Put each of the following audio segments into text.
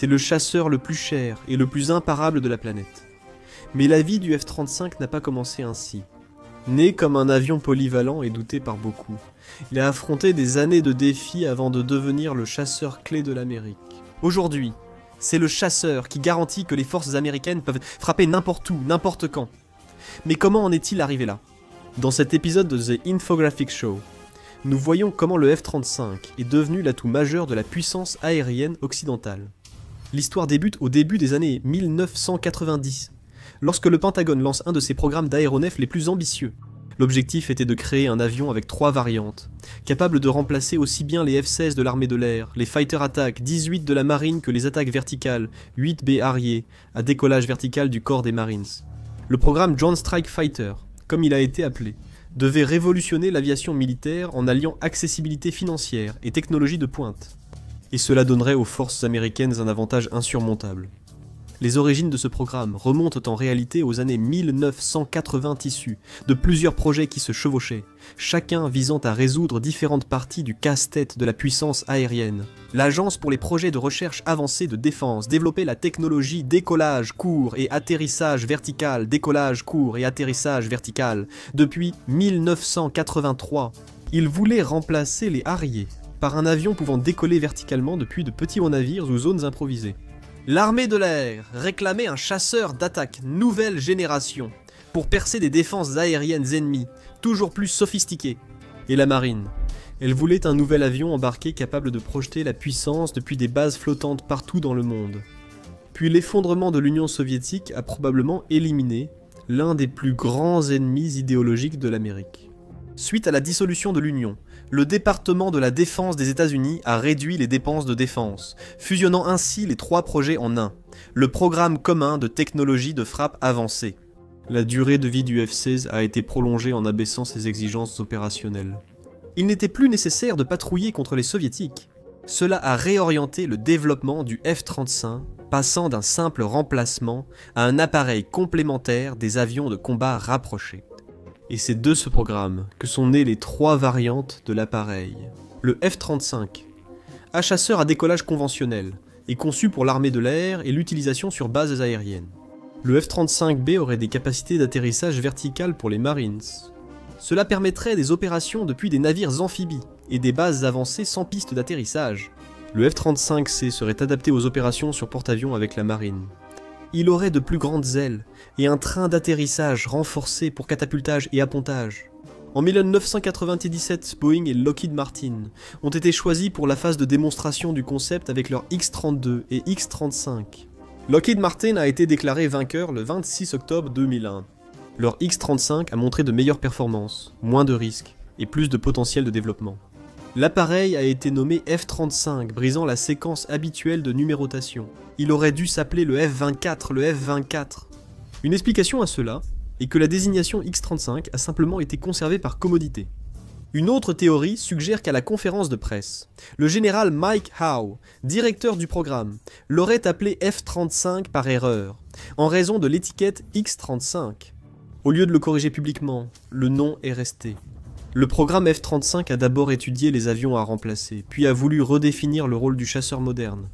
C'est le chasseur le plus cher et le plus imparable de la planète. Mais la vie du F-35 n'a pas commencé ainsi. Né comme un avion polyvalent et douté par beaucoup, il a affronté des années de défis avant de devenir le chasseur clé de l'Amérique. Aujourd'hui, c'est le chasseur qui garantit que les forces américaines peuvent frapper n'importe où, n'importe quand. Mais comment en est-il arrivé là? Dans cet épisode de The Infographic Show, nous voyons comment le F-35 est devenu l'atout majeur de la puissance aérienne occidentale. L'histoire débute au début des années 1990, lorsque le Pentagone lance un de ses programmes d'aéronefs les plus ambitieux. L'objectif était de créer un avion avec 3 variantes, capable de remplacer aussi bien les F-16 de l'armée de l'air, les Fighter Attack 18 de la marine que les attaques verticales 8B Harrier à décollage vertical du corps des Marines. Le programme Joint Strike Fighter, comme il a été appelé, devait révolutionner l'aviation militaire en alliant accessibilité financière et technologie de pointe. Et cela donnerait aux forces américaines un avantage insurmontable. Les origines de ce programme remontent en réalité aux années 1980 issues de plusieurs projets qui se chevauchaient, chacun visant à résoudre différentes parties du casse-tête de la puissance aérienne. L'Agence pour les projets de recherche avancée de défense développait la technologie décollage court et atterrissage vertical, décollage court et atterrissage vertical depuis 1983. Il voulait remplacer les Harrier par un avion pouvant décoller verticalement depuis de petits navires ou zones improvisées. L'armée de l'air réclamait un chasseur d'attaque nouvelle génération pour percer des défenses aériennes ennemies, toujours plus sophistiquées. Et la marine, elle voulait un nouvel avion embarqué capable de projeter la puissance depuis des bases flottantes partout dans le monde. Puis l'effondrement de l'Union soviétique a probablement éliminé l'un des plus grands ennemis idéologiques de l'Amérique. Suite à la dissolution de l'Union, le département de la défense des États-Unis a réduit les dépenses de défense, fusionnant ainsi les 3 projets en un, le programme commun de technologie de frappe avancée. La durée de vie du F-16 a été prolongée en abaissant ses exigences opérationnelles. Il n'était plus nécessaire de patrouiller contre les soviétiques. Cela a réorienté le développement du F-35, passant d'un simple remplacement à un appareil complémentaire des avions de combat rapprochés. Et c'est de ce programme que sont nées les 3 variantes de l'appareil. Le F-35, un chasseur à décollage conventionnel, est conçu pour l'armée de l'air et l'utilisation sur bases aériennes. Le F-35B aurait des capacités d'atterrissage vertical pour les Marines. Cela permettrait des opérations depuis des navires amphibies et des bases avancées sans piste d'atterrissage. Le F-35C serait adapté aux opérations sur porte-avions avec la marine. Il aurait de plus grandes ailes et un train d'atterrissage renforcé pour catapultage et appontage. En 1997, Boeing et Lockheed Martin ont été choisis pour la phase de démonstration du concept avec leurs X-32 et X-35. Lockheed Martin a été déclaré vainqueur le 26 octobre 2001. Leur X-35 a montré de meilleures performances, moins de risques et plus de potentiel de développement. L'appareil a été nommé F-35, brisant la séquence habituelle de numérotation. Il aurait dû s'appeler le F-24, le F-24. Une explication à cela est que la désignation X-35 a simplement été conservée par commodité. Une autre théorie suggère qu'à la conférence de presse, le général Mike Howe, directeur du programme, l'aurait appelé F-35 par erreur, en raison de l'étiquette X-35. Au lieu de le corriger publiquement, le nom est resté. Le programme F-35 a d'abord étudié les avions à remplacer, puis a voulu redéfinir le rôle du chasseur moderne.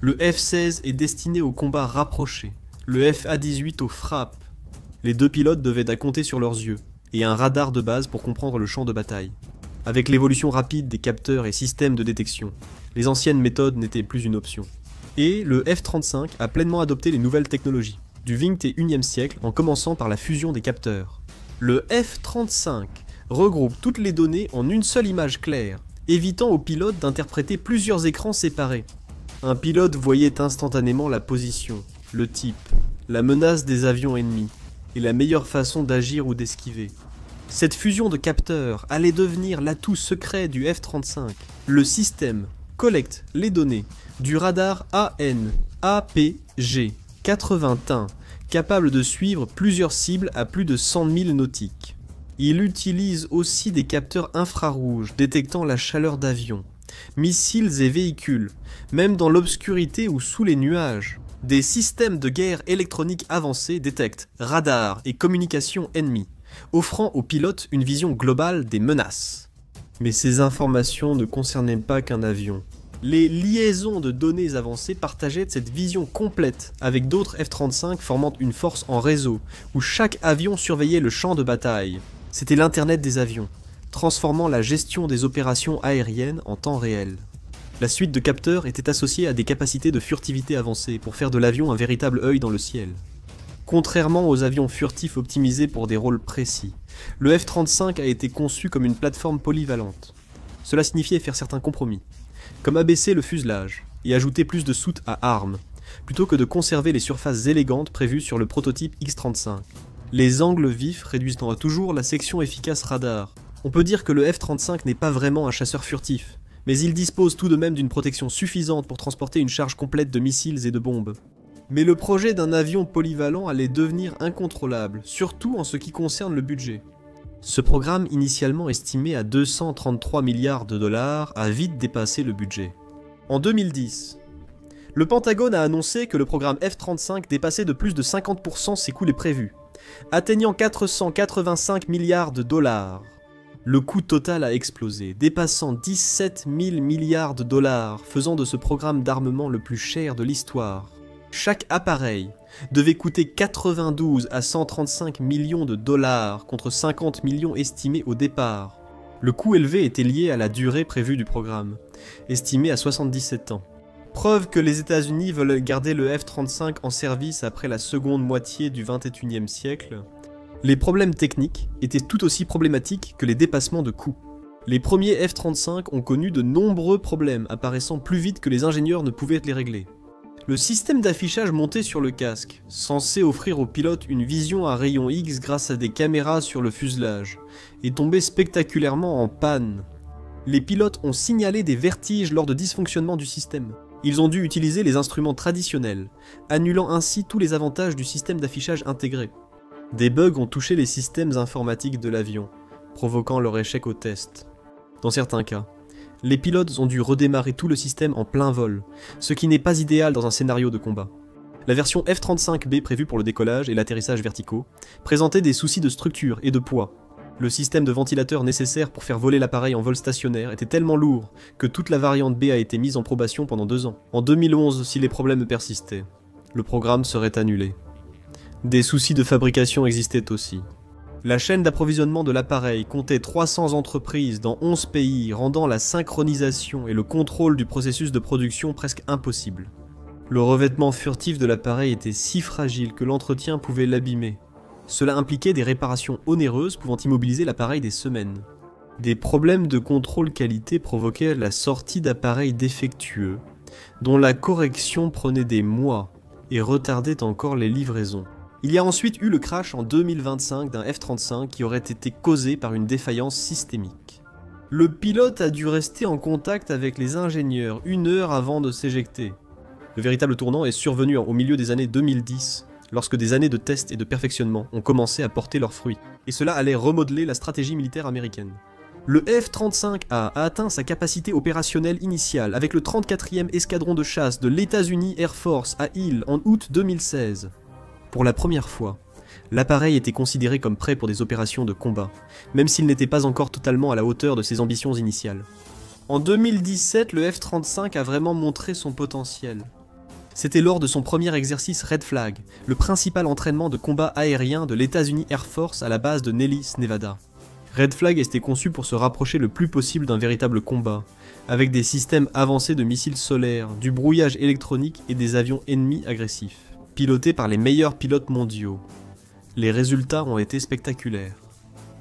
Le F-16 est destiné au combat rapproché, le FA-18 aux frappes. Les 2 pilotes devaient compter sur leurs yeux, et un radar de base pour comprendre le champ de bataille. Avec l'évolution rapide des capteurs et systèmes de détection, les anciennes méthodes n'étaient plus une option. Et le F-35 a pleinement adopté les nouvelles technologies, du XXIe siècle en commençant par la fusion des capteurs. Le F-35 regroupe toutes les données en une seule image claire, évitant aux pilotes d'interpréter plusieurs écrans séparés. Un pilote voyait instantanément la position, le type, la menace des avions ennemis, et la meilleure façon d'agir ou d'esquiver. Cette fusion de capteurs allait devenir l'atout secret du F-35. Le système collecte les données du radar AN/APG 81, capable de suivre plusieurs cibles à plus de 100 000 nautiques. Il utilise aussi des capteurs infrarouges détectant la chaleur d'avions, missiles et véhicules, même dans l'obscurité ou sous les nuages. Des systèmes de guerre électronique avancés détectent radars et communications ennemies, offrant aux pilotes une vision globale des menaces. Mais ces informations ne concernaient pas qu'un avion. Les liaisons de données avancées partageaient cette vision complète avec d'autres F-35 formant une force en réseau, où chaque avion surveillait le champ de bataille. C'était l'Internet des avions, transformant la gestion des opérations aériennes en temps réel. La suite de capteurs était associée à des capacités de furtivité avancées pour faire de l'avion un véritable œil dans le ciel. Contrairement aux avions furtifs optimisés pour des rôles précis, le F-35 a été conçu comme une plateforme polyvalente. Cela signifiait faire certains compromis, comme abaisser le fuselage et ajouter plus de soutes à armes, plutôt que de conserver les surfaces élégantes prévues sur le prototype X-35. Les angles vifs réduisant toujours la section efficace radar. On peut dire que le F-35 n'est pas vraiment un chasseur furtif, mais il dispose tout de même d'une protection suffisante pour transporter une charge complète de missiles et de bombes. Mais le projet d'un avion polyvalent allait devenir incontrôlable, surtout en ce qui concerne le budget. Ce programme, initialement estimé à 233 milliards de dollars, a vite dépassé le budget. En 2010, le Pentagone a annoncé que le programme F-35 dépassait de plus de 50% ses coûts les prévus, atteignant 485 milliards de dollars. Le coût total a explosé, dépassant 17 000 milliards de dollars, faisant de ce programme d'armement le plus cher de l'histoire. Chaque appareil devait coûter 92 à 135 millions de dollars contre 50 millions estimés au départ. Le coût élevé était lié à la durée prévue du programme, estimée à 77 ans. Preuve que les États-Unis veulent garder le F-35 en service après la seconde moitié du XXIe siècle. Les problèmes techniques étaient tout aussi problématiques que les dépassements de coûts. Les premiers F-35 ont connu de nombreux problèmes apparaissant plus vite que les ingénieurs ne pouvaient les régler. Le système d'affichage monté sur le casque, censé offrir aux pilotes une vision à rayon X grâce à des caméras sur le fuselage, est tombé spectaculairement en panne. Les pilotes ont signalé des vertiges lors de dysfonctionnement du système. Ils ont dû utiliser les instruments traditionnels, annulant ainsi tous les avantages du système d'affichage intégré. Des bugs ont touché les systèmes informatiques de l'avion, provoquant leur échec au test. Dans certains cas, les pilotes ont dû redémarrer tout le système en plein vol, ce qui n'est pas idéal dans un scénario de combat. La version F-35B prévue pour le décollage et l'atterrissage verticaux présentait des soucis de structure et de poids. Le système de ventilateur nécessaire pour faire voler l'appareil en vol stationnaire était tellement lourd que toute la variante B a été mise en probation pendant 2 ans. En 2011, si les problèmes persistaient, le programme serait annulé. Des soucis de fabrication existaient aussi. La chaîne d'approvisionnement de l'appareil comptait 300 entreprises dans 11 pays, rendant la synchronisation et le contrôle du processus de production presque impossible. Le revêtement furtif de l'appareil était si fragile que l'entretien pouvait l'abîmer. Cela impliquait des réparations onéreuses pouvant immobiliser l'appareil des semaines. Des problèmes de contrôle qualité provoquaient la sortie d'appareils défectueux, dont la correction prenait des mois et retardait encore les livraisons. Il y a ensuite eu le crash en 2025 d'un F-35 qui aurait été causé par une défaillance systémique. Le pilote a dû rester en contact avec les ingénieurs 1 heure avant de s'éjecter. Le véritable tournant est survenu au milieu des années 2010, lorsque des années de tests et de perfectionnement ont commencé à porter leurs fruits, et cela allait remodeler la stratégie militaire américaine. Le F-35A a atteint sa capacité opérationnelle initiale avec le 34e escadron de chasse de l'États-Unis Air Force à Hill en août 2016. Pour la première fois, l'appareil était considéré comme prêt pour des opérations de combat, même s'il n'était pas encore totalement à la hauteur de ses ambitions initiales. En 2017, le F-35 a vraiment montré son potentiel. C'était lors de son premier exercice Red Flag, le principal entraînement de combat aérien de l'États-Unis Air Force à la base de Nellis, Nevada. Red Flag était conçu pour se rapprocher le plus possible d'un véritable combat, avec des systèmes avancés de missiles solaires, du brouillage électronique et des avions ennemis agressifs, pilotés par les meilleurs pilotes mondiaux. Les résultats ont été spectaculaires.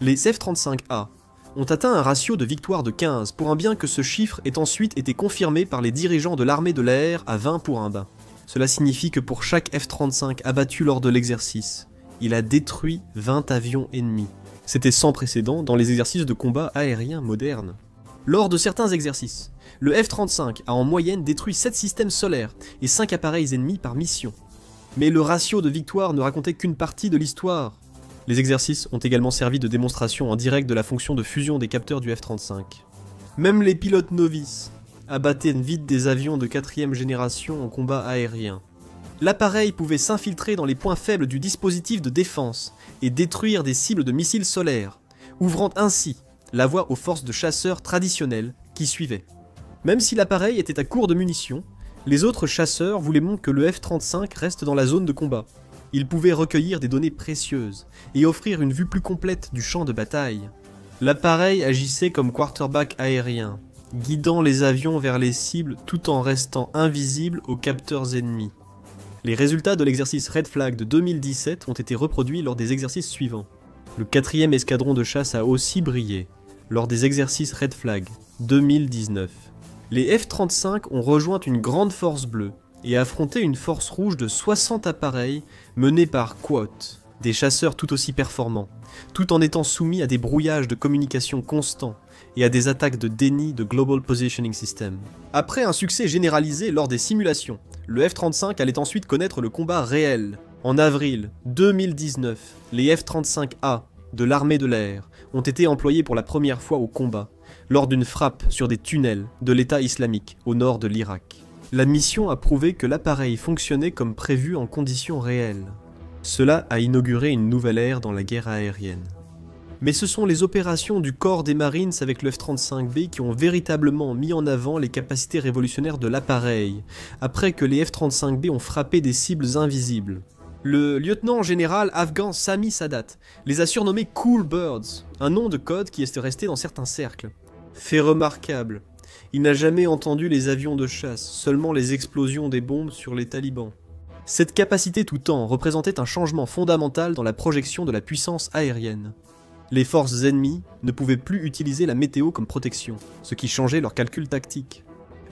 Les F-35A ont atteint un ratio de victoire de 15, pour un bien que ce chiffre ait ensuite été confirmé par les dirigeants de l'armée de l'air à 20 pour un bain. Cela signifie que pour chaque F-35 abattu lors de l'exercice, il a détruit 20 avions ennemis. C'était sans précédent dans les exercices de combat aérien modernes. Lors de certains exercices, le F-35 a en moyenne détruit 7 systèmes solaires et 5 appareils ennemis par mission. Mais le ratio de victoire ne racontait qu'une partie de l'histoire. Les exercices ont également servi de démonstration en direct de la fonction de fusion des capteurs du F-35. Même les pilotes novices abattaient vite des avions de 4e génération en combat aérien. L'appareil pouvait s'infiltrer dans les points faibles du dispositif de défense et détruire des cibles de missiles solaires, ouvrant ainsi la voie aux forces de chasseurs traditionnelles qui suivaient. Même si l'appareil était à court de munitions, les autres chasseurs voulaient que le F-35 reste dans la zone de combat. Il pouvait recueillir des données précieuses et offrir une vue plus complète du champ de bataille. L'appareil agissait comme quarterback aérien, guidant les avions vers les cibles tout en restant invisible aux capteurs ennemis. Les résultats de l'exercice Red Flag de 2017 ont été reproduits lors des exercices suivants. Le 4e escadron de chasse a aussi brillé, lors des exercices Red Flag 2019. Les F-35 ont rejoint une grande force bleue et affronté une force rouge de 60 appareils menés par Quat, des chasseurs tout aussi performants, tout en étant soumis à des brouillages de communication constants et à des attaques de déni de Global Positioning System. Après un succès généralisé lors des simulations, le F-35 allait ensuite connaître le combat réel. En avril 2019, les F-35A de l'armée de l'air ont été employés pour la première fois au combat, lors d'une frappe sur des tunnels de l'État islamique au nord de l'Irak. La mission a prouvé que l'appareil fonctionnait comme prévu en conditions réelles. Cela a inauguré une nouvelle ère dans la guerre aérienne. Mais ce sont les opérations du corps des Marines avec le F-35B qui ont véritablement mis en avant les capacités révolutionnaires de l'appareil, après que les F-35B ont frappé des cibles invisibles. Le lieutenant-général afghan Sami Sadat les a surnommés Cool Birds, un nom de code qui est resté dans certains cercles. Fait remarquable, il n'a jamais entendu les avions de chasse, seulement les explosions des bombes sur les talibans. Cette capacité tout temps représentait un changement fondamental dans la projection de la puissance aérienne. Les forces ennemies ne pouvaient plus utiliser la météo comme protection, ce qui changeait leur calcul tactique.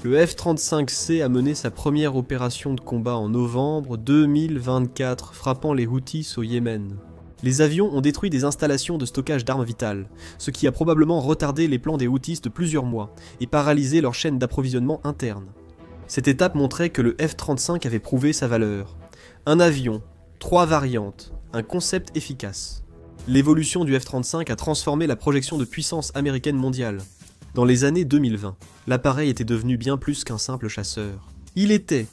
Le F-35C a mené sa première opération de combat en novembre 2024, frappant les Houthis au Yémen. Les avions ont détruit des installations de stockage d'armes vitales, ce qui a probablement retardé les plans des Houthis de plusieurs mois et paralysé leur chaîne d'approvisionnement interne. Cette étape montrait que le F-35 avait prouvé sa valeur. Un avion, 3 variantes, un concept efficace. L'évolution du F-35 a transformé la projection de puissance américaine mondiale. Dans les années 2020, l'appareil était devenu bien plus qu'un simple chasseur. Il était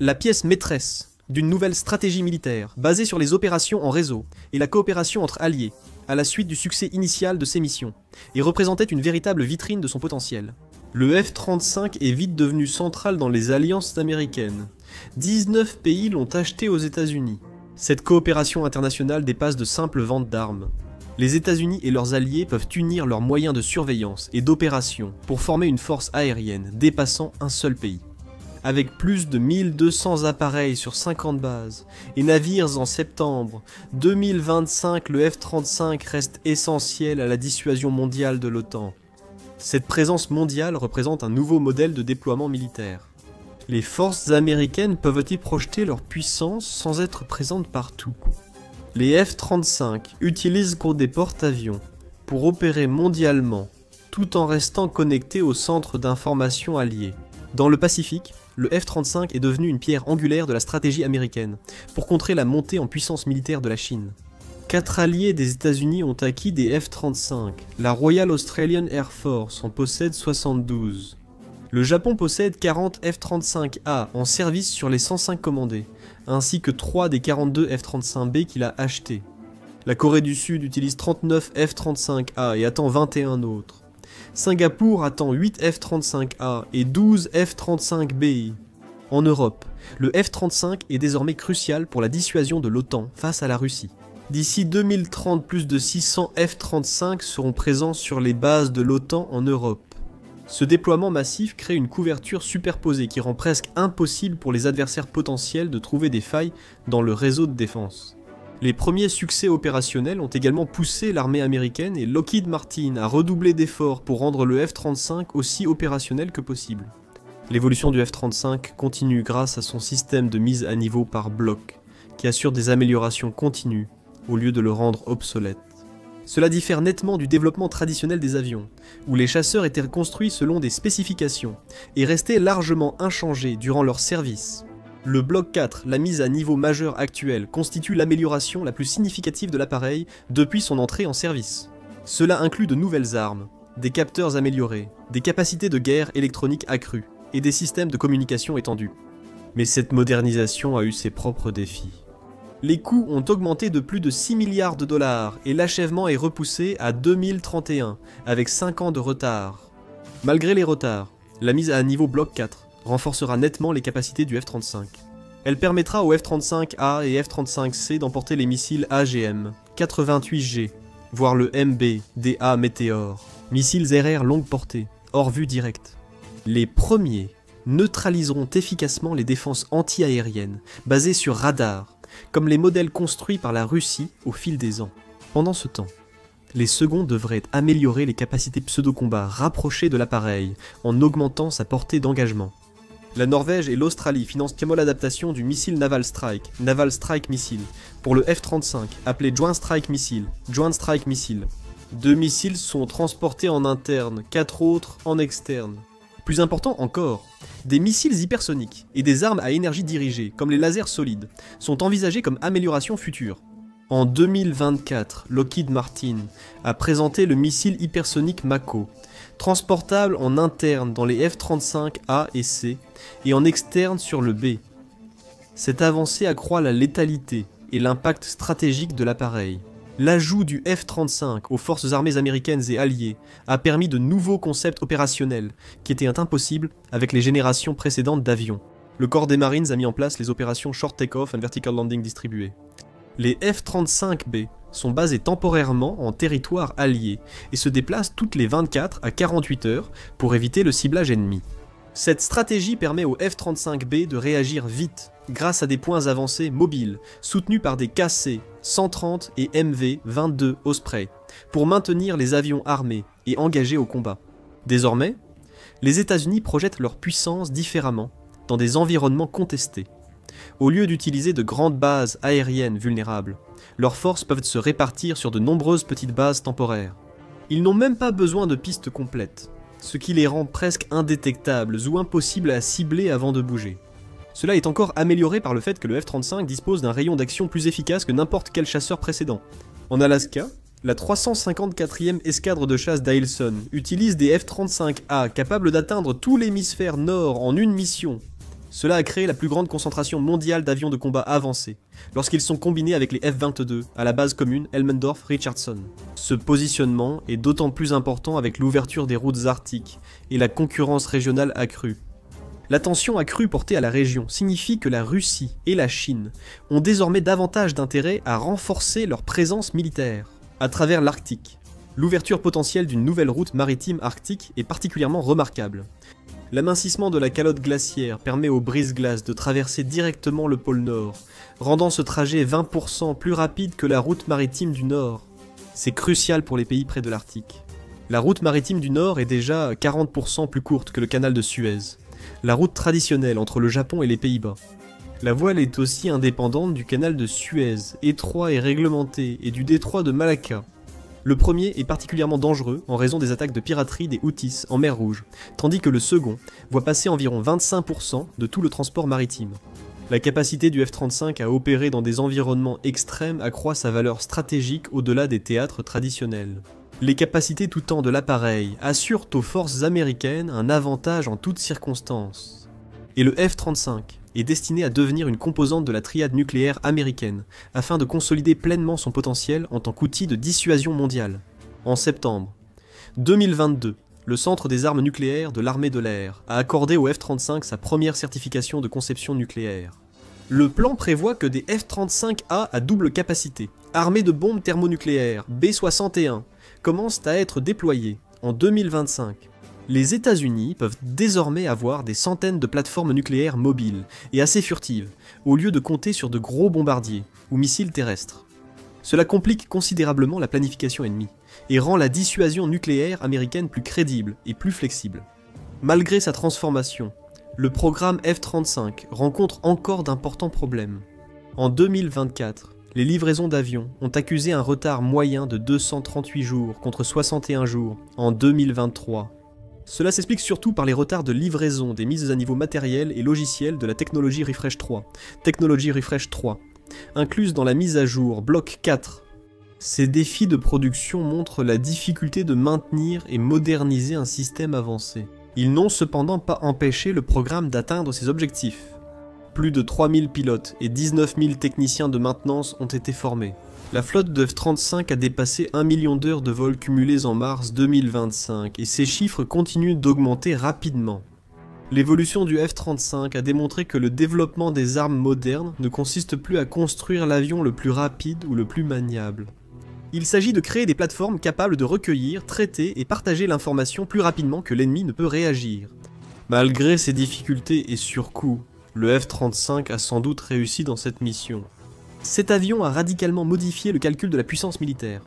la pièce maîtresse d'une nouvelle stratégie militaire basée sur les opérations en réseau et la coopération entre alliés, à la suite du succès initial de ses missions, et représentait une véritable vitrine de son potentiel. Le F-35 est vite devenu central dans les alliances américaines. 19 pays l'ont acheté aux États-Unis. Cette coopération internationale dépasse de simples ventes d'armes. Les États-Unis et leurs alliés peuvent unir leurs moyens de surveillance et d'opération pour former une force aérienne dépassant un seul pays. Avec plus de 1200 appareils sur 50 bases et navires en septembre 2025, le F-35 reste essentiel à la dissuasion mondiale de l'OTAN. Cette présence mondiale représente un nouveau modèle de déploiement militaire. Les forces américaines peuvent y projeter leur puissance sans être présentes partout. Les F-35 utilisent des porte-avions pour opérer mondialement, tout en restant connectés au centre d'information allié. Dans le Pacifique, le F-35 est devenu une pierre angulaire de la stratégie américaine, pour contrer la montée en puissance militaire de la Chine. 4 alliés des États-Unis ont acquis des F-35, la Royal Australian Air Force en possède 72. Le Japon possède 40 F-35A en service sur les 105 commandés, ainsi que 3 des 42 F-35B qu'il a achetés. La Corée du Sud utilise 39 F-35A et attend 21 autres. Singapour attend 8 F-35A et 12 F-35B. En Europe, le F-35 est désormais crucial pour la dissuasion de l'OTAN face à la Russie. D'ici 2030, plus de 600 F-35 seront présents sur les bases de l'OTAN en Europe. Ce déploiement massif crée une couverture superposée qui rend presque impossible pour les adversaires potentiels de trouver des failles dans le réseau de défense. Les premiers succès opérationnels ont également poussé l'armée américaine et Lockheed Martin à redoubler d'efforts pour rendre le F-35 aussi opérationnel que possible. L'évolution du F-35 continue grâce à son système de mise à niveau par bloc, qui assure des améliorations continues au lieu de le rendre obsolète. Cela diffère nettement du développement traditionnel des avions, où les chasseurs étaient construits selon des spécifications et restaient largement inchangés durant leur service. Le Bloc 4, la mise à niveau majeur actuelle, constitue l'amélioration la plus significative de l'appareil depuis son entrée en service. Cela inclut de nouvelles armes, des capteurs améliorés, des capacités de guerre électronique accrues et des systèmes de communication étendus. Mais cette modernisation a eu ses propres défis. Les coûts ont augmenté de plus de 6 milliards de dollars et l'achèvement est repoussé à 2031, avec 5 ans de retard. Malgré les retards, La mise à niveau Bloc 4 renforcera nettement les capacités du F-35. Elle permettra au F-35A et F-35C d'emporter les missiles AGM, 88G, voire le MB-DA Meteor, missiles RR longue portée, hors vue directe. Les premiers neutraliseront efficacement les défenses anti-aériennes, basées sur radar, comme les modèles construits par la Russie au fil des ans. Pendant ce temps, les seconds devraient améliorer les capacités pseudo-combat rapprochées de l'appareil, en augmentant sa portée d'engagement. La Norvège et l'Australie financent également l'adaptation du missile Naval Strike Missile, pour le F-35, appelé Joint Strike Missile. 2 missiles sont transportés en interne, 4 autres en externe. Plus important encore, des missiles hypersoniques et des armes à énergie dirigée, comme les lasers solides, sont envisagés comme amélioration future. En 2024, Lockheed Martin a présenté le missile hypersonique Mako, transportable en interne dans les F-35A et C et en externe sur le B. Cette avancée accroît la létalité et l'impact stratégique de l'appareil. L'ajout du F-35 aux forces armées américaines et alliées a permis de nouveaux concepts opérationnels qui étaient impossibles avec les générations précédentes d'avions. Le corps des Marines a mis en place les opérations Short Takeoff and Vertical Landing distribuées. Les F-35B sont basés temporairement en territoire allié et se déplacent toutes les 24 à 48 heures pour éviter le ciblage ennemi. Cette stratégie permet au F-35B de réagir vite grâce à des points avancés mobiles soutenus par des KC-130 et MV-22 Osprey pour maintenir les avions armés et engagés au combat. Désormais, les États-Unis projettent leur puissance différemment dans des environnements contestés. Au lieu d'utiliser de grandes bases aériennes vulnérables, leurs forces peuvent se répartir sur de nombreuses petites bases temporaires. Ils n'ont même pas besoin de pistes complètes, ce qui les rend presque indétectables ou impossibles à cibler avant de bouger. Cela est encore amélioré par le fait que le F-35 dispose d'un rayon d'action plus efficace que n'importe quel chasseur précédent. En Alaska, la 354e escadre de chasse d'Ailson utilise des F-35A capables d'atteindre tout l'hémisphère nord en une mission. Cela a créé la plus grande concentration mondiale d'avions de combat avancés, lorsqu'ils sont combinés avec les F-22 à la base commune Elmendorf-Richardson. Ce positionnement est d'autant plus important avec l'ouverture des routes arctiques et la concurrence régionale accrue. L'attention accrue portée à la région signifie que la Russie et la Chine ont désormais davantage d'intérêt à renforcer leur présence militaire à travers l'Arctique. L'ouverture potentielle d'une nouvelle route maritime arctique est particulièrement remarquable. L'amincissement de la calotte glaciaire permet aux brise-glaces de traverser directement le pôle Nord, rendant ce trajet 20% plus rapide que la route maritime du Nord. C'est crucial pour les pays près de l'Arctique. La route maritime du Nord est déjà 40% plus courte que le canal de Suez, la route traditionnelle entre le Japon et les Pays-Bas. La voile est aussi indépendante du canal de Suez, étroit et réglementé, et du détroit de Malacca. Le premier est particulièrement dangereux en raison des attaques de piraterie des Houthis en mer Rouge, tandis que le second voit passer environ 25% de tout le transport maritime. La capacité du F-35 à opérer dans des environnements extrêmes accroît sa valeur stratégique au-delà des théâtres traditionnels. Les capacités tout temps de l'appareil assurent aux forces américaines un avantage en toutes circonstances. Et le F-35 est destiné à devenir une composante de la triade nucléaire américaine, afin de consolider pleinement son potentiel en tant qu'outil de dissuasion mondiale. En septembre 2022, le Centre des armes nucléaires de l'armée de l'air a accordé au F-35 sa première certification de conception nucléaire. Le plan prévoit que des F-35A à double capacité, armés de bombes thermonucléaires B-61, commencent à être déployés en 2025. Les États-Unis peuvent désormais avoir des centaines de plateformes nucléaires mobiles et assez furtives, au lieu de compter sur de gros bombardiers ou missiles terrestres. Cela complique considérablement la planification ennemie et rend la dissuasion nucléaire américaine plus crédible et plus flexible. Malgré sa transformation, le programme F-35 rencontre encore d'importants problèmes. En 2024, les livraisons d'avions ont accusé un retard moyen de 238 jours contre 61 jours en 2023. Cela s'explique surtout par les retards de livraison des mises à niveau matérielles et logicielles de la technologie Refresh 3, incluse dans la mise à jour Bloc 4. Ces défis de production montrent la difficulté de maintenir et moderniser un système avancé. Ils n'ont cependant pas empêché le programme d'atteindre ses objectifs. Plus de 3000 pilotes et 19 000 techniciens de maintenance ont été formés. La flotte de F-35 a dépassé 1 million d'heures de vol cumulées en mars 2025 et ces chiffres continuent d'augmenter rapidement. L'évolution du F-35 a démontré que le développement des armes modernes ne consiste plus à construire l'avion le plus rapide ou le plus maniable. Il s'agit de créer des plateformes capables de recueillir, traiter et partager l'information plus rapidement que l'ennemi ne peut réagir. Malgré ces difficultés et surcoûts, le F-35 a sans doute réussi dans cette mission. Cet avion a radicalement modifié le calcul de la puissance militaire.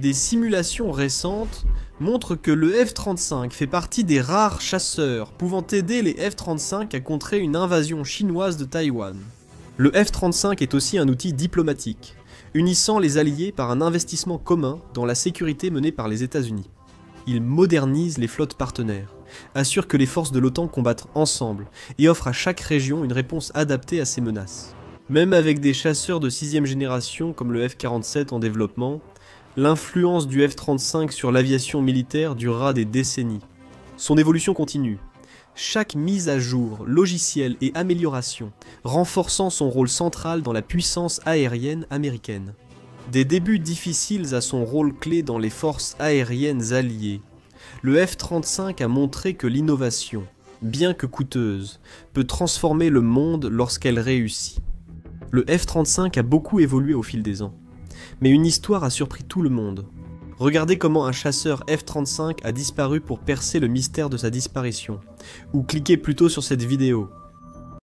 Des simulations récentes montrent que le F-35 fait partie des rares chasseurs pouvant aider les F-35 à contrer une invasion chinoise de Taïwan. Le F-35 est aussi un outil diplomatique, unissant les alliés par un investissement commun dans la sécurité menée par les États-Unis. Il modernise les flottes partenaires, assure que les forces de l'OTAN combattent ensemble et offre à chaque région une réponse adaptée à ces menaces. Même avec des chasseurs de 6ème génération comme le F-47 en développement, l'influence du F-35 sur l'aviation militaire durera des décennies. Son évolution continue. Chaque mise à jour, logiciel et amélioration, renforçant son rôle central dans la puissance aérienne américaine. Des débuts difficiles à son rôle clé dans les forces aériennes alliées, le F-35 a montré que l'innovation, bien que coûteuse, peut transformer le monde lorsqu'elle réussit. Le F-35 a beaucoup évolué au fil des ans, mais une histoire a surpris tout le monde. Regardez comment un chasseur F-35 a disparu pour percer le mystère de sa disparition, ou cliquez plutôt sur cette vidéo.